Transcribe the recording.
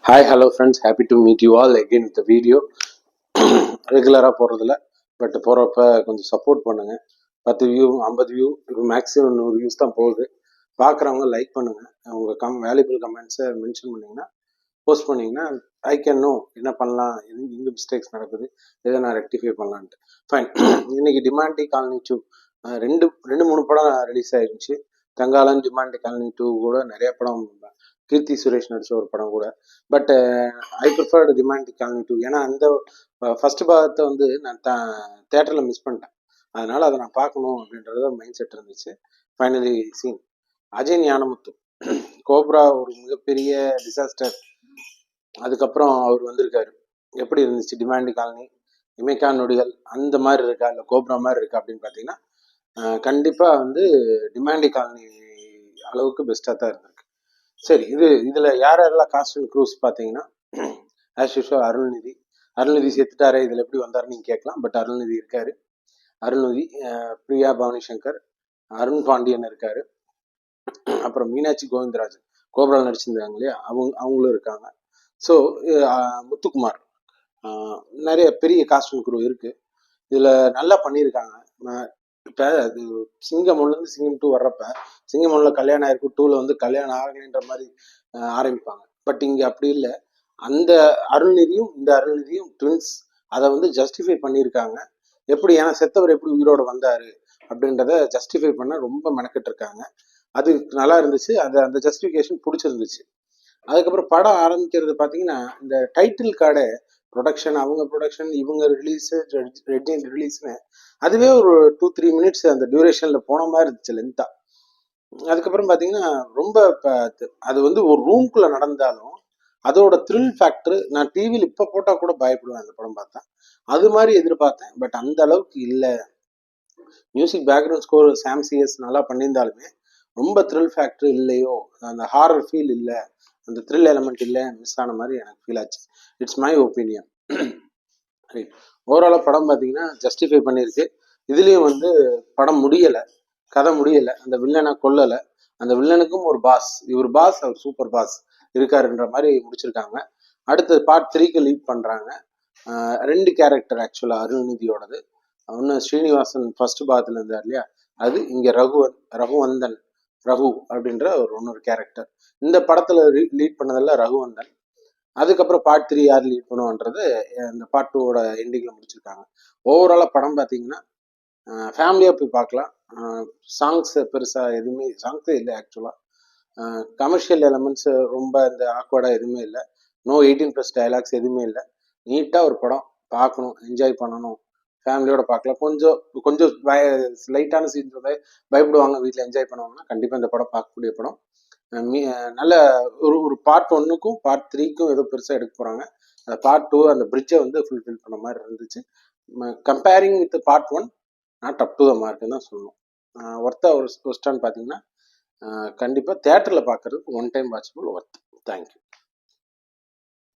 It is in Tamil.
Hi, hello friends. Happy to meet you all again with the video. ரெகுலராக போகிறதில்ல பட் போகிறப்ப கொஞ்சம் சப்போர்ட் பண்ணுங்கள். 10 வியூ 50 வியூ மேக்ஸிமம் 100 வியூஸ் தான் போகுது. பார்க்குறவங்க லைக் பண்ணுங்கள். உங்கள் வேல்யூபிள் கமெண்ட்ஸை மென்ஷன் பண்ணிங்கன்னா போஸ்ட் பண்ணிங்கன்னா ஐ கேன் நோ என்ன பண்ணலாம், எங்கே மிஸ்டேக்ஸ் நடக்குது, எதை நான் ரெக்டிஃபை பண்ணலான்ட்டு. ஃபைன். இன்னைக்கு டிமாண்டி காலனி 2 ரெண்டு மூணு படம் ரிலீஸ் ஆயிருந்துச்சு. தங்காளன், டிமாண்டி காலனி 2 கூட நிறைய படம், கீர்த்தி சுரேஷ் நடிச்ச ஒரு படம் கூட. But I preferred Demonte colony 2. ஏன்னா அந்த ஃபர்ஸ்ட் பாகத்தை வந்து நான் தேட்டரில் மிஸ் பண்ணிட்டேன். அதனால அதை நான் பார்க்கணும் அப்படின்றத மைண்ட் செட் இருந்துச்சு. ஃபைனலி சீன் அஜய் ஞானமுத்து கோப்ரா ஒரு மிகப்பெரிய டிசாஸ்டர். அதுக்கப்புறம் அவர் வந்திருக்காரு. எப்படி இருந்துச்சு டிமாண்டி காலனி? இமைக்கா நொடிகள் அந்த மாதிரி இருக்கா, இல்லை கோப்ரா மாதிரி இருக்கா அப்படின்னு பார்த்தீங்கன்னா கண்டிப்பாக வந்து டிமாண்டி காலனி அளவுக்கு பெஸ்ட்டாக தான் இருந்திருக்கு. சரி, இதில் யாரெல்லாம் காஸ்ட் அண்ட் க்ரூஸ் பார்த்தீங்கன்னா ஆஸ் யூஷுவல் அருள்நிதி செத்துட்டாரே, இதில் எப்படி வந்தாருன்னு நீங்கள் கேட்கலாம். பட் அருள்நிதி இருக்காரு. அருள்நிதி, பிரியா பவானி சங்கர், அருண் பாண்டியன் இருக்காரு. அப்புறம் மீனாட்சி கோவிந்தராஜன் கோப்ரா நடிச்சிருந்தாங்க இல்லையா, அவங்களும் இருக்காங்க. ஸோ முத்துக்குமார், நிறைய பெரிய காஸ்ட் அண்ட் க்ரூ இருக்கு. இதில் நல்லா பண்ணியிருக்காங்க. இப்போ அது சிங்கம் 1லேருந்து சிங்கம் 2 வர்றப்ப சிங்கம் 1ல கல்யாணம் ஆயிருக்கும், 2ல வந்து கல்யாணம் ஆகலைன்ற மாதிரி ஆரம்பிப்பாங்க. பட் இங்கே அப்படி இல்லை. அந்த அருள்நிதியும் இந்த அருள்நிதியும் ட்வின்ஸ். அதை வந்து ஜஸ்டிஃபை பண்ணியிருக்காங்க. எப்படி, ஏன்னா செத்தவர் எப்படி உயிரோட வந்தாரு அப்படின்றத ஜஸ்டிஃபை பண்ண ரொம்ப மெனக்கிட்டு இருக்காங்க. அது நல்லா இருந்துச்சு. அந்த ஜஸ்டிஃபிகேஷன் பிடிச்சிருந்துச்சு. அதுக்கப்புறம் படம் ஆரம்பிக்கிறது பார்த்தீங்கன்னா இந்த டைட்டில் கார்டை ப்ரொடக்ஷன், அவங்க ப்ரொடக்ஷன், இவங்க ரிலீஸு, ரெட் ரிலீஸ்னு அதுவே ஒரு 2-3 மினிட்ஸ் அந்த டியூரேஷனில் போன மாதிரி இருந்துச்சு லென்த்தாக. அதுக்கப்புறம் பார்த்தீங்கன்னா ரொம்ப அது வந்து ஒரு ரூம்குள்ளே நடந்தாலும் அதோட த்ரில் ஃபேக்டர் நான் டிவியில் இப்போ போட்டால் கூட பயப்படுவேன் அந்த படம் பார்த்தா. அது மாதிரி எதிர்பார்த்தேன். பட் அந்த அளவுக்கு இல்லை. மியூசிக் பேக்ரவுண்ட் ஸ்கோர் சாம் சிஎஸ் நல்லா பண்ணியிருந்தாலுமே ரொம்ப த்ரில் ஃபேக்டர் இல்லையோ, அந்த ஹாரர் ஃபீல் இல்லை, அந்த த்ரில் எலமெண்ட் இல்லை, மிஸ் ஆன மாதிரி எனக்கு ஃபீல் ஆச்சு. It's my opinion. ரைட். ஓவராலாக படம் பார்த்தீங்கன்னா ஜஸ்டிஃபை பண்ணியிருக்கு. இதுலேயும் வந்து படம் முடியலை, கதை முடியலை, அந்த வில்லனை கொல்லலை, அந்த வில்லனுக்கும் ஒரு பாஸ், இவர் பாஸ், அவர் சூப்பர் பாஸ் இருக்காருன்ற மாதிரி முடிச்சிருக்காங்க. அடுத்து பார்ட் 3க்கு லீட் பண்ணுறாங்க. 2 கேரக்டர் ஆக்சுவலாக அருள்நிதியோடது. ஒன்று ஸ்ரீனிவாசன் ஃபர்ஸ்ட் பாகத்தில் இருந்தார் இல்லையா, அது இங்கே ரகுவந்தன் அப்படின்ற இன்னொரு கேரக்டர். இந்த படத்தில் லீட் பண்ணதெல்லாம் ரகுவந்தன். அதுக்கப்புறம் பார்ட் 3 யார் லீட் பண்ணுவான்றது இந்த பார்ட் 2வோட எண்டிங்கில் முடிச்சிருக்காங்க. ஓவராலாக படம் பார்த்தீங்கன்னா ஃபேமிலியாக போய் பார்க்கலாம். சாங்ஸ் பெருசாக எதுவுமே சாங்ஸே இல்லை ஆக்சுவலாக. கமர்ஷியல் எலமெண்ட்ஸ் ரொம்ப இந்த ஆக்வர்டாக எதுவுமே இல்லை. நோ 18+ டைலாக்ஸ் எதுவுமே இல்லை. நீட்டாக ஒரு படம் பார்க்கணும், என்ஜாய் பண்ணணும், ஃபேமிலியோட பார்க்கலாம். கொஞ்சம் லைட்டான சீன்ஸ் வந்து பயப்படுவாங்க, வீட்டில் என்ஜாய் பண்ணுவாங்கன்னா கண்டிப்பாக இந்த படம் பார்க்கக்கூடிய படம். நல்ல ஒரு பார்ட் 1க்கும் பார்ட் 3க்கும் ஏதோ பெருசாக எடுக்க போகிறாங்க. அந்த பார்ட் 2 அந்த பிரிட்ஜை வந்து ஃபுல்ஃபில் பண்ண மாதிரி இருந்துச்சு. Comparing with part 1 not up to the மார்க்குன்னு தான் சொல்லணும். ஒர்த்தா ஒரு ஸ்டான்னு பார்த்தீங்கன்னா கண்டிப்பாக தேட்டரில் பார்க்குறதுக்கு one time watchable worth. Thank you.